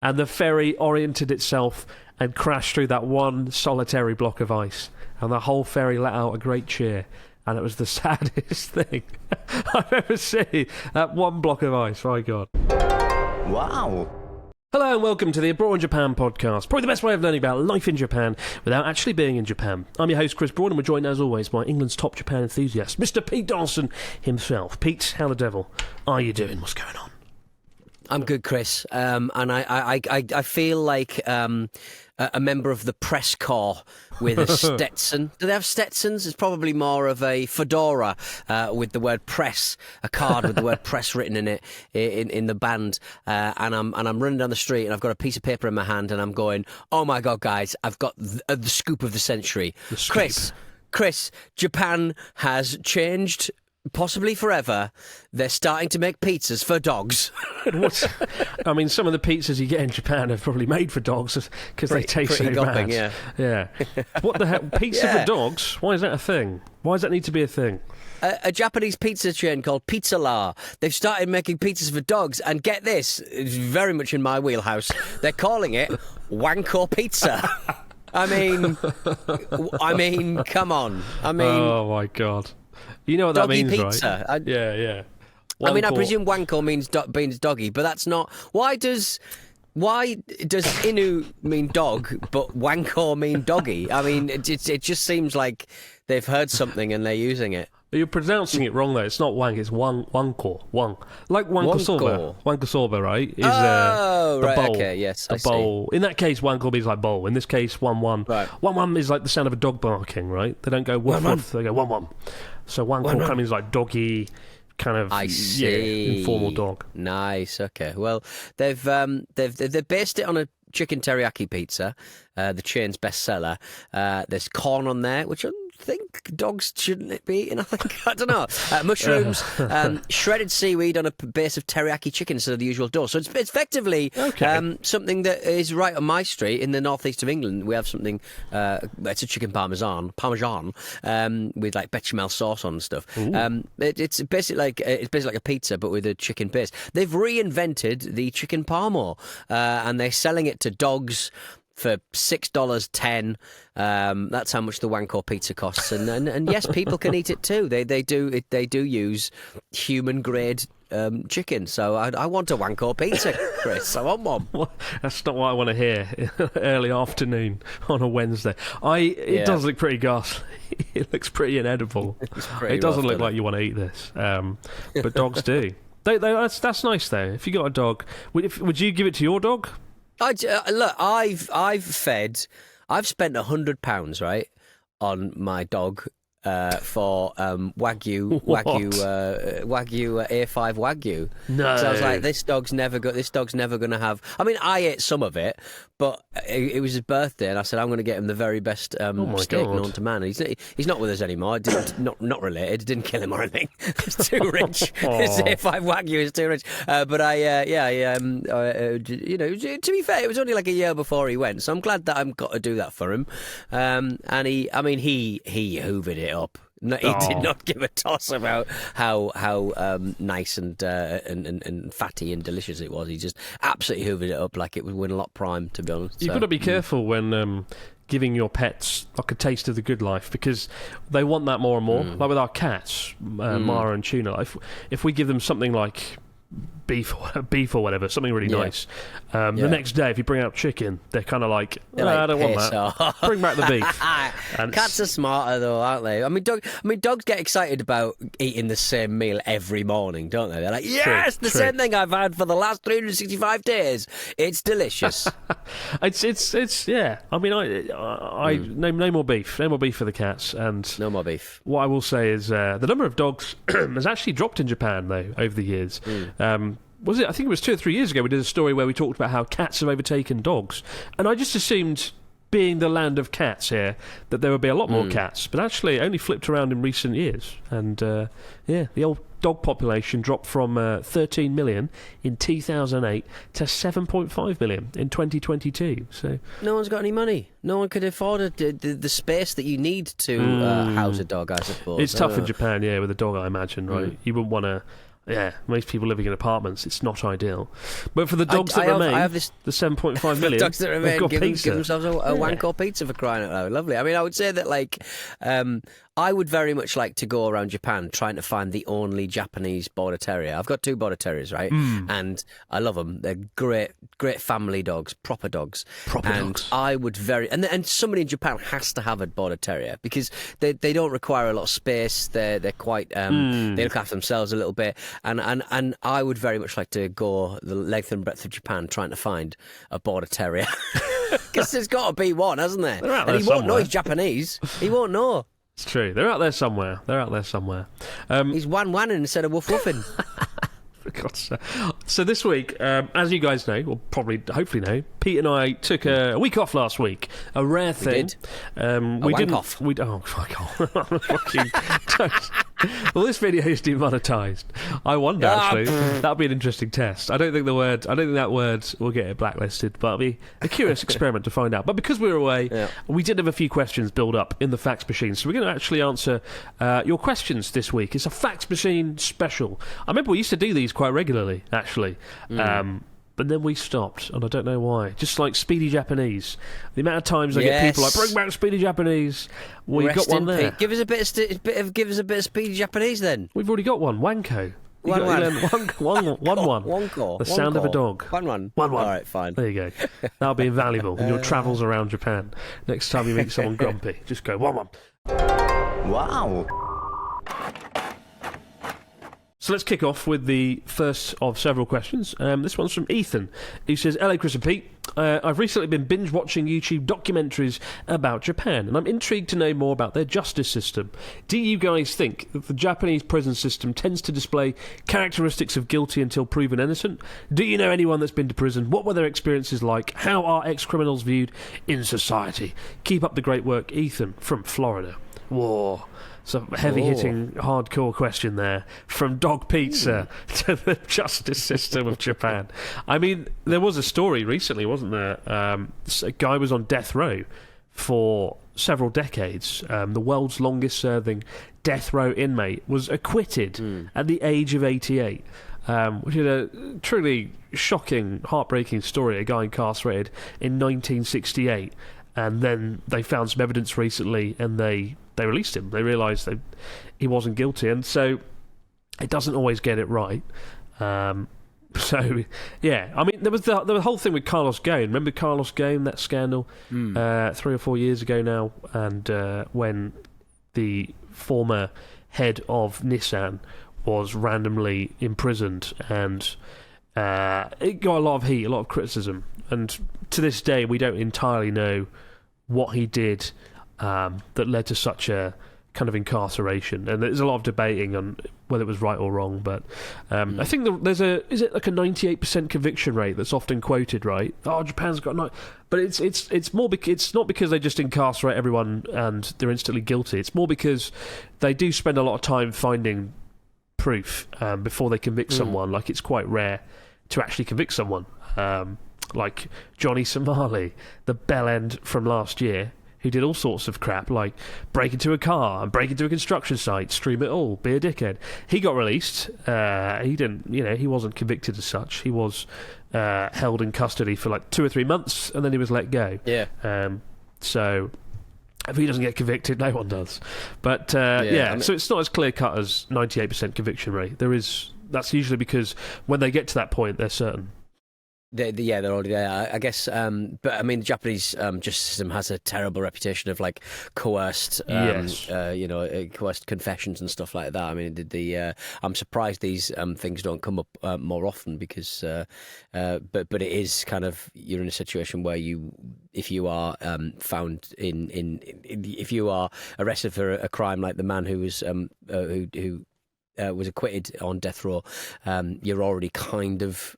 and the ferry oriented itself and crashed through that one solitary block of ice, and the whole ferry let out a great cheer, and it was the saddest thing I've ever seen. That one block of ice, my God. Wow. Hello and welcome to the Abroad in Japan podcast, probably the best way of learning about life in Japan without actually being in Japan. I'm your host, Chris Broad, and we're joined as always by England's top Japan enthusiast, Mr. Pete Dawson himself. Pete, how the devil are you doing? What's going on? I'm good, Chris, and I feel like a member of the press corps with a Stetson. Do they have Stetsons? It's probably more of a fedora with the word press, a card with the word press written in it in the band. And I'm running down the street and I've got a piece of paper in my hand and I'm going, oh my God, guys, I've got the scoop of the century. Chris, Japan has changed. Possibly forever. They're starting to make pizzas for dogs. I mean, some of the pizzas you get in Japan are probably made for dogs because they taste so gulping, bad. Yeah. What the hell? Pizza for dogs? Why is that a thing? Why does that need to be a thing? A Japanese pizza chain called Pizzala. They've started making pizzas for dogs, and get this, it's very much in my wheelhouse. They're calling it Wanko Pizza. I mean, come on. Oh my God. You know what that means, pizza. Right? Yeah. I mean, I presume wanko means doggy, but that's not. Why does inu mean dog, but wanko mean doggy? I mean, it just seems like they've heard something and they're using it. You're pronouncing it wrong, though. It's not wank, it's wanko. Like wankosoba. Wankosoba, right? Is the right, bowl. okay, yes, the bowl. In that case, wanko means like bowl. In this case, one. Right. One is like the sound of a dog barking, right? They don't go woof woof, they go one. So wanko kind of means like doggy, kind of informal dog. Nice, okay. Well, they've based it on a chicken teriyaki pizza, the chain's bestseller. There's corn on there, which I think dogs shouldn't be eating. I don't know. Mushrooms, shredded seaweed on a base of teriyaki chicken instead of the usual dough. So it's effectively something that is right on my street in the northeast of England. We have something. It's a chicken parmesan with like bechamel sauce on and stuff. It's basically like a pizza but with a chicken base. They've reinvented the chicken parmo, and they're selling it to dogs for $6.10. That's how much the Wanko pizza costs, and yes, people can eat it too. They do use human grade chicken. So I want a Wanko pizza, Chris. I want one. Well, that's not what I want to hear early afternoon on a Wednesday. It does look pretty ghastly. It looks pretty inedible. It doesn't look like you want to eat this, but dogs do. That's nice though. If you got a dog, would you give it to your dog? Look, I've spent £100, right, on my dog for Wagyu A5 Wagyu. No, so I was like, this dog's never going to have. I mean, I ate some of it, but it was his birthday, and I said I'm going to get him the very best steak known to man. He's not with us anymore. Not related. Didn't kill him or anything. It's too rich. His A5 Wagyu is too rich. But to be fair, it was only like a year before he went, so I'm glad that I've got to do that for him. And he hoovered it up. No, he did not give a toss about how nice and fatty and delicious it was. He just absolutely hoovered it up like it would win a lot prime, to be honest. You've got to be careful when giving your pets like a taste of the good life, because they want that more and more. Like with our cats, Mara and Tuna, if we give them something like beef or whatever, something really nice. The next day, if you bring out chicken, they're kind of like, I don't want that. Bring back the beef. And cats are smarter though, aren't they? I mean, dogs get excited about eating the same meal every morning, don't they? They're like, yes, the same thing I've had for the last 365 days. It's delicious. It's yeah. I mean, I no more beef. No more beef for the cats. And no more beef. What I will say is the number of dogs has actually dropped in Japan though over the years. Was it? I think it was 2 or 3 years ago we did a story where we talked about how cats have overtaken dogs, and I just assumed, being the land of cats here, that there would be a lot more cats, but actually it only flipped around in recent years. And the old dog population dropped from 13 million in 2008 to 7.5 million in 2022. So no one's got any money. No one could afford the space that you need to house a dog, I suppose. It's tough in Japan, with a dog, I imagine, right? You wouldn't want to. Yeah, most people living in apartments, it's not ideal. But for the dogs that remain, I have this, the 7.5 million, dogs that remain, they've got give pizza. themselves a wanko pizza for crying out loud. Lovely. I mean, I would say that, like, I would very much like to go around Japan trying to find the only Japanese Border Terrier. I've got 2 Border Terriers, right? And I love them. They're great family dogs, proper dogs. And I would and somebody in Japan has to have a Border Terrier because they don't require a lot of space. They're quite they look after themselves a little bit. And I would very much like to go the length and breadth of Japan trying to find a Border Terrier. Because there's got to be one, hasn't there? They're out And there he won't know somewhere. he's Japanese. He won't know. It's true. They're out there somewhere. He's one-wanning instead of woof-woofing. For God's sake. So this week, as you guys know, or probably, hopefully know, Pete and I took a week off last week. A rare thing. We did. Off. Oh, fuck off. Fucking don't. Well, this video is demonetised. I wonder, actually. That'll be an interesting test. I don't think that word will get it blacklisted, but it'll be a curious experiment to find out. But because we were away, we did have a few questions build up in the fax machine, so we're going to actually answer your questions this week. It's a fax machine special. I remember we used to do these quite regularly, actually. But then we stopped, and I don't know why. Just like Speedy Japanese. The amount of times I get people like, bring back Speedy Japanese. We've got one there. Give us a bit of Speedy Japanese then. We've already got one. Wanko. One. The sound of a dog. One. All right, fine. There you go. That'll be invaluable in your travels around Japan. Next time you meet someone grumpy, just go, one. Wow. So let's kick off with the first of several questions. This one's from Ethan, who says, "Hello, Chris and Pete. I've recently been binge-watching YouTube documentaries about Japan, and I'm intrigued to know more about their justice system. Do you guys think that the Japanese prison system tends to display characteristics of guilty until proven innocent? Do you know anyone that's been to prison? What were their experiences like? How are ex-criminals viewed in society? Keep up the great work, Ethan from Florida." Whoa. Some heavy-hitting, hardcore question there. From dog pizza to the justice system of Japan. I mean, there was a story recently, wasn't there? A guy was on death row for several decades. The world's longest-serving death row inmate was acquitted at the age of 88. Which is a truly shocking, heartbreaking story. A guy incarcerated in 1968. And then they found some evidence recently, and they released him. They realised that he wasn't guilty, and so it doesn't always get it right. So, yeah, I mean, there was the whole thing with Carlos Ghosn. Remember Carlos Ghosn, that scandal, 3 or 4 years ago now, and when the former head of Nissan was randomly imprisoned, and it got a lot of heat, a lot of criticism, and to this day we don't entirely know what he did that led to such a kind of incarceration, and there's a lot of debating on whether it was right or wrong. But I think is it like a 98% conviction rate that's often quoted, right? Oh, Japan's got but it's more it's not because they just incarcerate everyone and they're instantly guilty. It's more because they do spend a lot of time finding proof before they convict someone. Like, it's quite rare to actually convict someone. Like Johnny Somali, the bellend from last year, who did all sorts of crap, like break into a car and break into a construction site, stream it all, be a dickhead. He got released. He didn't, he wasn't convicted as such. He was held in custody for like 2 or 3 months, and then he was let go. Yeah. So if he doesn't get convicted, no one does. But I mean, so it's not as clear cut as 98% conviction rate. That's usually because when they get to that point, they're certain. They're already there, I guess. But I mean, the Japanese justice system has a terrible reputation of like coerced, coerced confessions and stuff like that. I mean, I'm surprised these things don't come up more often because, but it is kind of, you're in a situation where if you are found if you are arrested for a crime like the man who was who was acquitted on death row, you're already kind of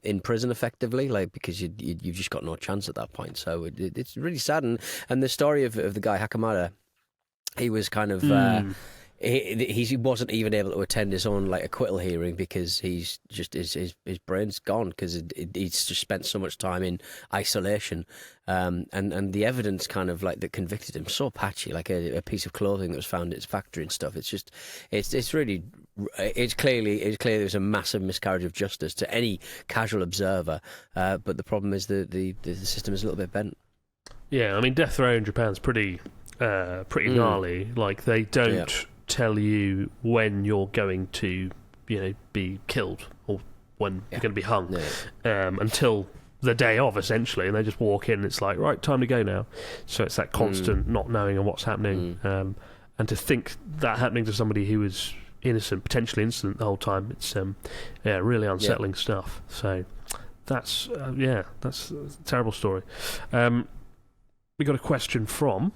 in prison effectively, like, because you've just got no chance at that point. So it's really sad. And the story of the guy Hakamada, he was kind of he wasn't even able to attend his own like acquittal hearing because he's just his brain's gone because he's just spent so much time in isolation, and the evidence kind of like that convicted him so patchy, like a piece of clothing that was found at his factory and stuff. It's just it's really It's clearly there's a massive miscarriage of justice to any casual observer. But the problem is the system is a little bit bent. Yeah, I mean, death row in Japan's pretty gnarly. Like, they don't tell you when you're going to, be killed or when you're going to be hung until the day of, essentially, and they just walk in and it's like, right, time to go now. So it's that constant not knowing of what's happening. And to think that happening to somebody who was innocent, potentially innocent the whole time, it's really unsettling stuff. So that's a terrible story. We got a question from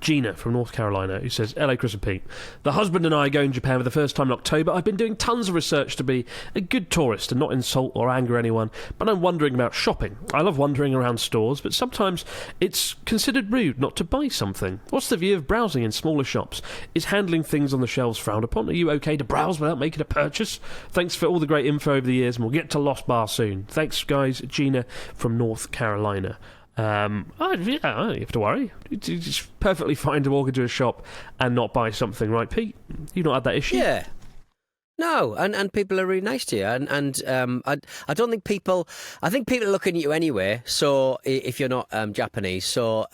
Gina from North Carolina, who says, "Hello, Chris and Pete. The husband and I are going to Japan for the first time in October. I've been doing tons of research to be a good tourist and not insult or anger anyone, but I'm wondering about shopping. I love wandering around stores, but sometimes it's considered rude not to buy something. What's the view of browsing in smaller shops? Is handling things on the shelves frowned upon? Are you okay to browse without making a purchase? Thanks for all the great info over the years, and we'll get to Lost Bar soon. Thanks, guys." Gina from North Carolina. You don't have to worry. It's perfectly fine to walk into a shop and not buy something, right, Pete? You've not had that issue? Yeah. No, and people are really nice to you, and I don't think people. I think people are looking at you anyway. So if you're not Japanese, so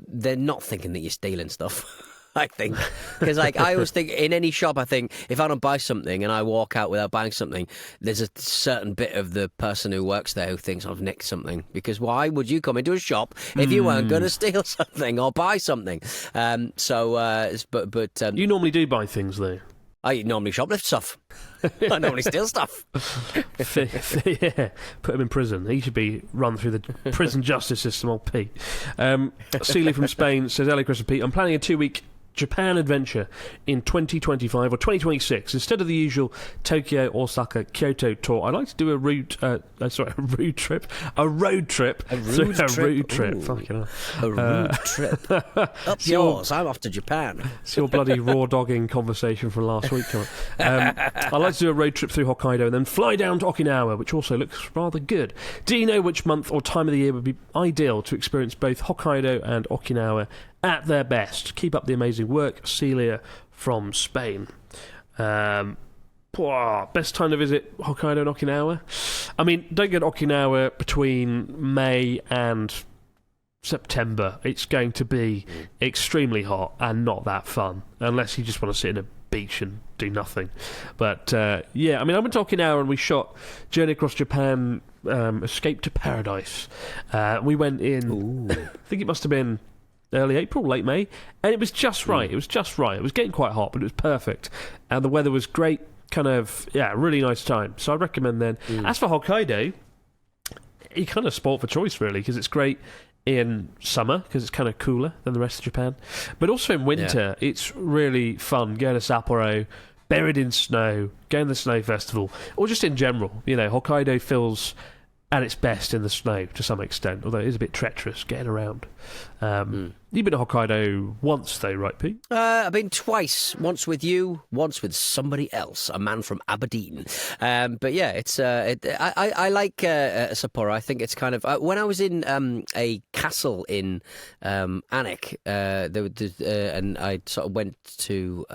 they're not thinking that you're stealing stuff. I think, because I always think in any shop, I think if I don't buy something and I walk out without buying something, there's a certain bit of the person who works there who thinks I've nicked something. Because why would you come into a shop if you weren't going to steal something or buy something? You normally do buy things, though. I normally shoplift stuff. I normally steal stuff. Yeah, put him in prison. He should be run through the prison justice system, old Pete. Seeley from Spain says, "Hello, Chris and Pete. I'm planning a 2-week Japan adventure in 2025 or 2026. Instead of the usual Tokyo, Osaka, Kyoto tour, I'd like to do a road trip. A road trip. Up yours. I'm off to Japan. It's your bloody raw dogging conversation from last week. I'd like to do a road trip through Hokkaido and then fly down to Okinawa, which also looks rather good. Do you know which month or time of the year would be ideal to experience both Hokkaido and Okinawa at their best? Keep up the amazing work." Celia from Spain. Best time to visit Hokkaido and Okinawa? I mean, don't go to Okinawa between May and September. It's going to be extremely hot and not that fun, unless you just want to sit in a beach and do nothing. But I mean, I went to Okinawa and we shot Journey Across Japan, Escape to Paradise. We went in, I think it must have been early April, late May, and it was just right. It was just right. It was getting quite hot, but it was perfect, and the weather was great. Really nice time. So I recommend then. As for Hokkaido, you kind of sport for choice, really, because it's great in summer because it's kind of cooler than the rest of Japan, but also in winter it's really fun. Going to Sapporo, buried in snow, going to the snow festival, or just in general. Hokkaido feels at its best in the snow to some extent, although it is a bit treacherous getting around. You've been to Hokkaido once, though, right, Pete? I've been twice. Once with you, once with somebody else, a man from Aberdeen. But yeah, it's I like Sapporo. I think it's kind of when I was in a castle in Anik, and I sort of went to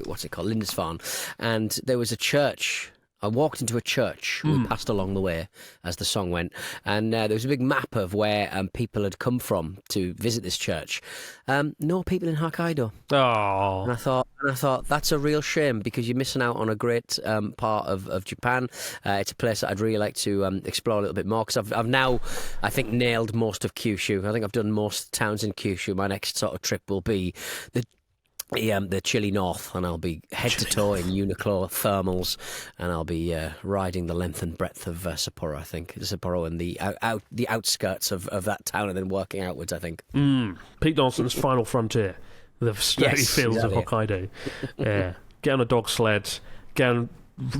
what's it called, Lindisfarne, and there was a church. I walked into a church. We passed along the way as the song went, and there was a big map of where people had come from to visit this church. No people in Hokkaido. Oh, and I thought that's a real shame because you're missing out on a great part of Japan. It's a place that I'd really like to explore a little bit more because I've now, I think, nailed most of Kyushu. I think I've done most towns in Kyushu. My next sort of trip will be the chilly north, and I'll be head to toe in Uniqlo thermals, and I'll be riding the length and breadth of Sapporo. I think Sapporo and the outskirts of that town, and then working outwards. I think. Pete Dawson's Final Frontier, the snowy fields of Hokkaido. Yeah, get on a dog sled, go and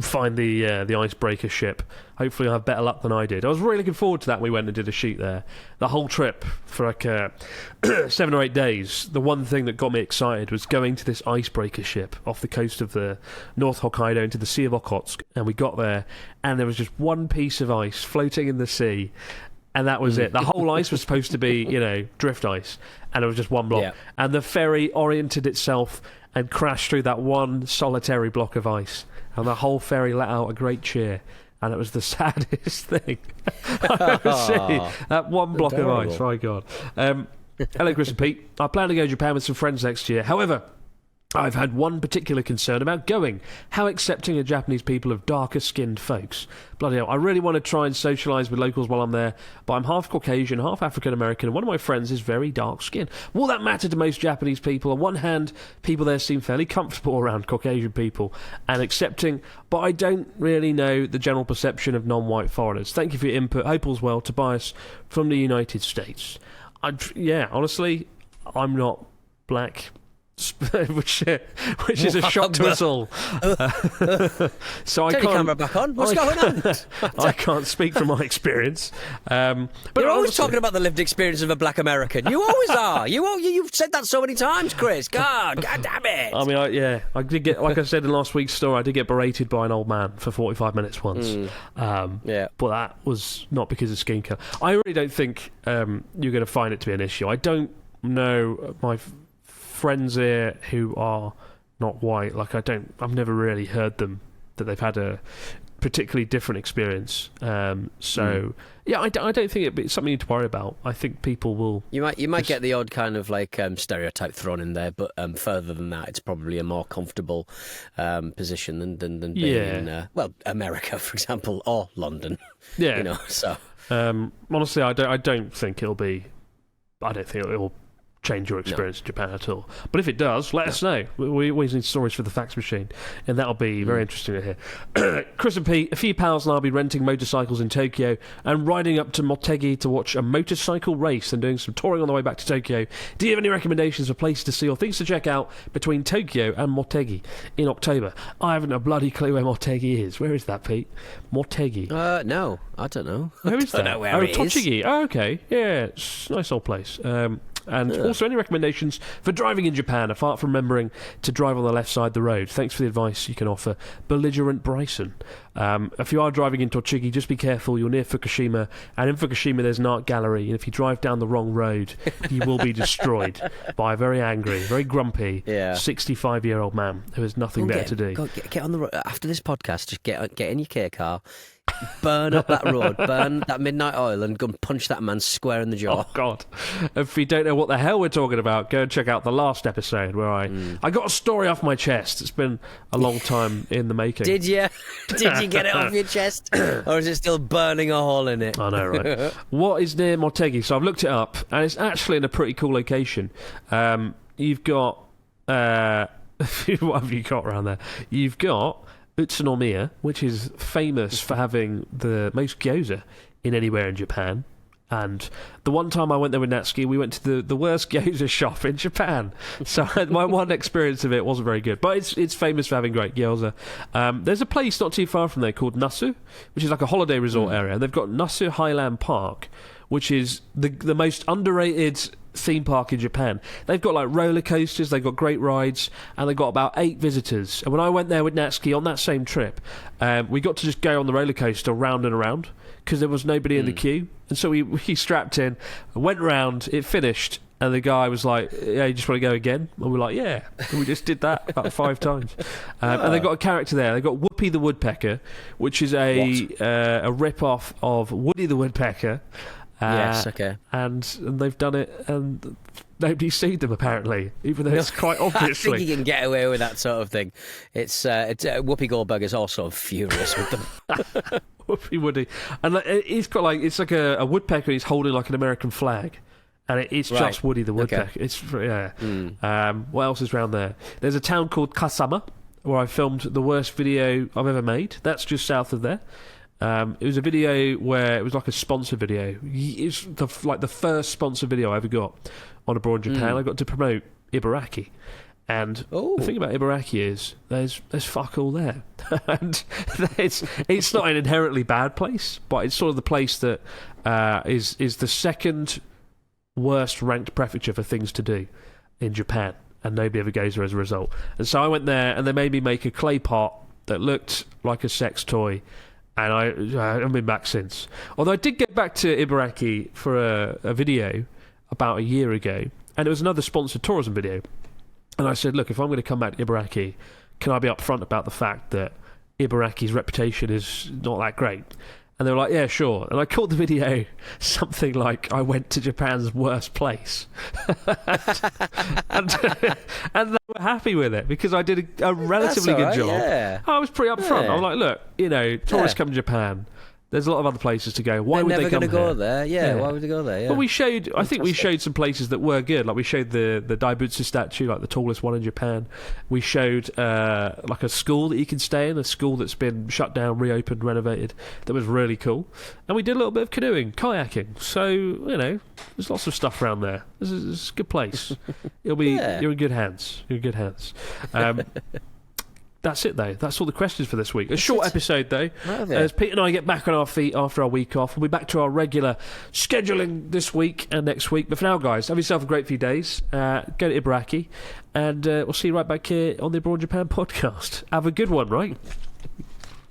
find the icebreaker ship. Hopefully I'll have better luck than I did. I was really looking forward to that. We went and did a shoot there. The whole trip for like 7 or 8 days, the one thing that got me excited was going to this icebreaker ship off the coast of the North Hokkaido into the Sea of Okhotsk, and we got there and there was just one piece of ice floating in the sea, and that was it. The whole ice was supposed to be, drift ice, and it was just one block. Yeah. And the ferry oriented itself and crashed through that one solitary block of ice, and the whole ferry let out a great cheer. And it was the saddest thing I've ever seen. That one block of ice, my God. Hello, Chris and Pete. I plan to go to Japan with some friends next year. However, I've had one particular concern about going. How accepting are Japanese people of darker-skinned folks? Bloody hell, I really want to try and socialise with locals while I'm there, but I'm half Caucasian, half African-American, and one of my friends is very dark-skinned. Will that matter to most Japanese people? On one hand, people there seem fairly comfortable around Caucasian people and accepting, but I don't really know the general perception of non-white foreigners. Thank you for your input. Hope all's well. Tobias from the United States. Honestly, I'm not black, which is a shock to us all. So I Turn can't. your camera back on. What's going on? I can't speak from my experience. But You're always honestly, talking about the lived experience of a black American. You always are. You've said that so many times, Chris. God damn it. I mean, I did get, like I said in last week's story, I did get berated by an old man for 45 minutes once. Yeah. But that was not because of skin colour. I really don't think you're going to find it to be an issue. I don't know my friends here who are not white. Like, I've never really heard them that they've had a particularly different experience. Yeah, I don't think it'd be something you need to worry about. I think people will. You might get the odd kind of like stereotype thrown in there, but further than that, it's probably a more comfortable position than being in America, for example, or London. Yeah, So honestly, I don't think it'll be. I don't think it'll change your experience in Japan at all. But if it does, let us know. We always need stories for the fax machine, and that'll be very interesting to hear. Chris and Pete, a few pals and I'll be renting motorcycles in Tokyo and riding up to Motegi to watch a motorcycle race and doing some touring on the way back to Tokyo. Do you have any recommendations for places to see or things to check out between Tokyo and Motegi in October? I haven't a bloody clue where Motegi is. Where is that, Pete? Motegi. No, I don't know. Where is that? I don't know where it is. Tochigi. Oh, okay. Yeah, it's a nice old place. And also, any recommendations for driving in Japan, apart from remembering to drive on the left side of the road? Thanks for the advice you can offer. Belligerent Bryson. If you are driving in Tochigi, just be careful. You're near Fukushima, and in Fukushima there's an art gallery, and if you drive down the wrong road, you will be destroyed by a very angry, very grumpy 65-year-old man who has nothing better to do. Go, get on the road. After this podcast, just get in your K car, burn up that road, burn that midnight oil, and go and punch that man square in the jaw. Oh, God. If you don't know what the hell we're talking about, go and check out the last episode where I got a story off my chest. It's been a long time in the making. Did you? Did you get it off your chest? Or is it still burning a hole in it? I know, right? What is near Motegi? So I've looked it up, and it's actually in a pretty cool location. You've got... what have you got around there? You've got Utsunomiya, which is famous for having the most gyoza in anywhere in Japan. And the one time I went there with Natsuki, we went to the worst gyoza shop in Japan. So my one experience of it wasn't very good. But it's famous for having great gyoza. There's a place not too far from there called Nasu, which is like a holiday resort area. And they've got Nasu Highland Park, which is the most underrated theme park in Japan. They've got like roller coasters, they've got great rides, and they've got about 8 visitors. And when I went there with Natsuki on that same trip, we got to just go on the roller coaster round and around because there was nobody in the queue. And so we strapped in, went round, it finished, and the guy was like, "Yeah, you just want to go again?" And we're like, "Yeah." And we just did that about 5 times. And they've got a character there. They've got Whoopi the Woodpecker, which is a rip-off of Woody the Woodpecker. Yes, okay. And they've done it, and nobody sued them apparently, even though it's quite obviously. I think you can get away with that sort of thing. It's Whoopi Goldberg is also furious with them. Whoopi Woody, and he's got it's like a woodpecker. He's holding like an American flag, and it's just Woody the Woodpecker. Okay. It's what else is around there? There's a town called Kasama where I filmed the worst video I've ever made. That's just south of there. It was a video where it was like a sponsor video. It's the first sponsor video I ever got on Abroad in Japan. I got to promote Ibaraki. And the thing about Ibaraki is there's fuck all there. And it's not an inherently bad place, but it's sort of the place that is the second worst ranked prefecture for things to do in Japan. And nobody ever goes there as a result. And so I went there and they made me make a clay pot that looked like a sex toy. And I haven't been back since. Although I did get back to Ibaraki for a video about a year ago, and it was another sponsored tourism video. And I said, look, if I'm going to come back to Ibaraki, can I be upfront about the fact that Ibaraki's reputation is not that great? And they were like, yeah, sure. And I called the video something like, I went to Japan's worst place. and they were happy with it because I did a relatively good job. Yeah. I was pretty upfront. Yeah. I was like, look, tourists come to Japan. There's a lot of other places to go. Why They're would they never come going to here? go there. Yeah, why would they go there? Yeah. But I think we showed some places that were good. Like we showed the Daibutsu statue, like the tallest one in Japan. We showed like a school that you can stay in, a school that's been shut down, reopened, renovated. That was really cool. And we did a little bit of canoeing, kayaking. So there's lots of stuff around there. It's a good place. You're in good hands. You're in good hands. That's it, though. That's all the questions for this week. A short episode, though. As Pete and I get back on our feet after our week off, we'll be back to our regular scheduling this week and next week. But for now, guys, have yourself a great few days. Go to Ibaraki, and we'll see you right back here on the Abroad Japan podcast. Have a good one, right?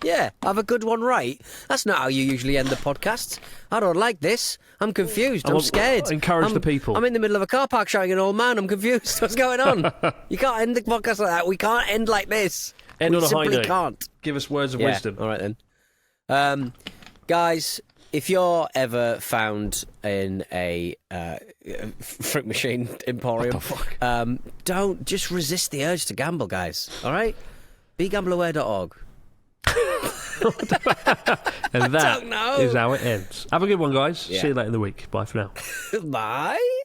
Yeah, have a good one, right? That's not how you usually end the podcast. I don't like this. I'm confused. I'm scared. Encourage the people. I'm in the middle of a car park shouting at an old man. I'm confused. What's going on? You can't end the podcast like that. We can't end like this. End on a high note. We simply can't. Give us words of wisdom. All right, then. Guys, if you're ever found in a fruit machine emporium, don't just resist the urge to gamble, guys. All right? BeGambleAware.org. And that is how it ends. Have a good one, guys. See you later in the week. Bye for now. Bye.